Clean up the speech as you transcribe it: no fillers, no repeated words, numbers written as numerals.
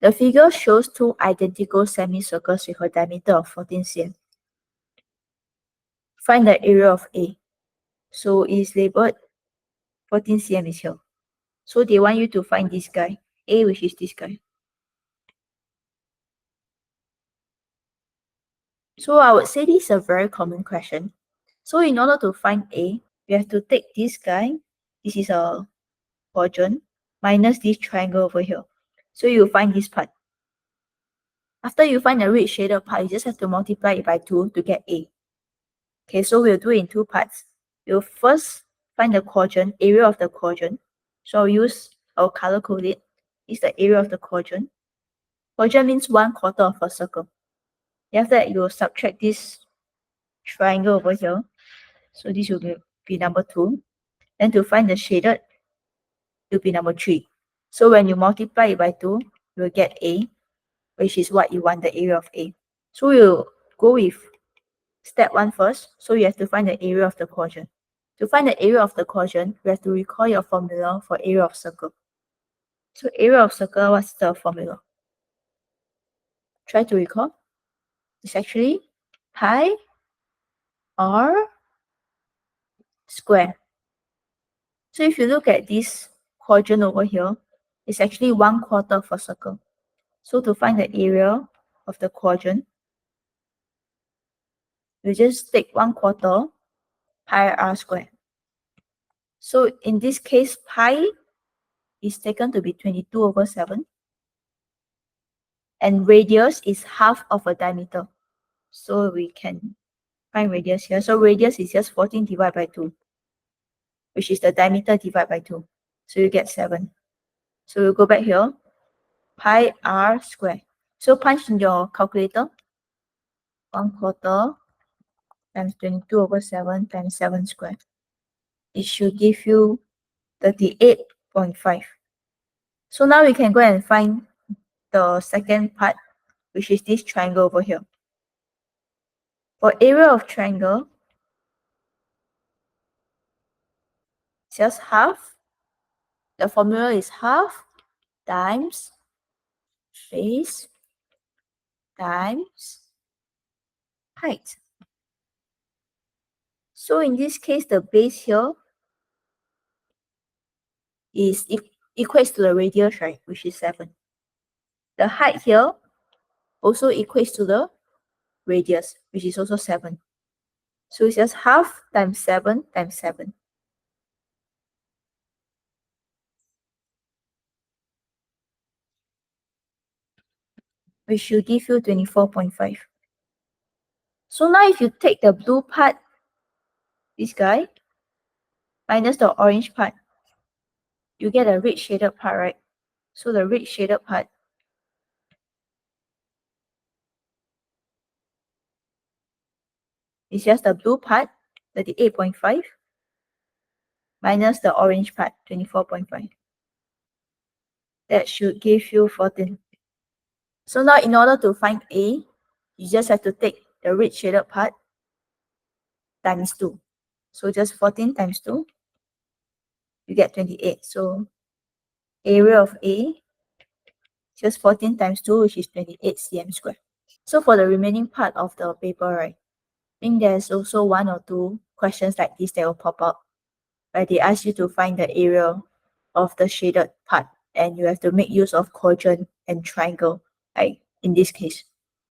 The figure shows two identical semicircles with a diameter of 14 cm. Find the area of A. So it is labeled 14 cm is here. So they want you to find this guy, A, which is this guy. So I would say this is a very common question. So in order to find A, we have to take this guy, this is a quadrant, minus this triangle over here. So you find this part. After you find the red shaded part, you just have to multiply it by 2 to get A. Okay, so we'll do it in two parts. We'll first find the quadrant, area of the quadrant. So I'll color code it. It's the area of the quadrant. Quadrant means 1/4 of a circle. Then after that, you'll subtract this triangle over here. So this will be number 2. Then to find the shaded, it will be number 3. So when you multiply it by 2, you'll get A, which is what you want, the area of A. So we'll go with step 1 first. So you have to find the area of the quadrant. To find the area of the quadrant, you have to recall your formula for area of circle. So area of circle, what's the formula? Try to recall. It's actually pi r square. So if you look at this quadrant over here, it's actually 1/4 of a circle. So to find the area of the quadrant, you just take 1/4 pi r square. So in this case, pi is taken to be 22/7. And radius is half of a diameter. So we can find radius here. So radius is just 14 divided by 2, which is the diameter divided by 2. So you get 7. So we'll go back here, pi r square. So punch in your calculator, 1/4 times 22/7 times 7 square. It should give you 38.5. So now we can go and find the second part, which is this triangle over here. For area of triangle, just half. The formula is half times base times height. So in this case, the base here is equates to the radius, right, which is 7. The height here also equates to the radius, which is also 7. So it's just half times 7 times 7. Which should give you 24.5. So now if you take the blue part, this guy, minus the orange part, you get a red shaded part, right? So the red shaded part is just the blue part, 38.5, minus the orange part, 24.5. That should give you 14. So now in order to find A, you just have to take the red shaded part times 2. So just 14 times 2, you get 28. So area of A, just 14 times 2, which is 28 cm square. So for the remaining part of the paper, right, I think there's also 1 or 2 questions like this that will pop up, where they ask you to find the area of the shaded part, and you have to make use of quadrant and triangle, like in this case.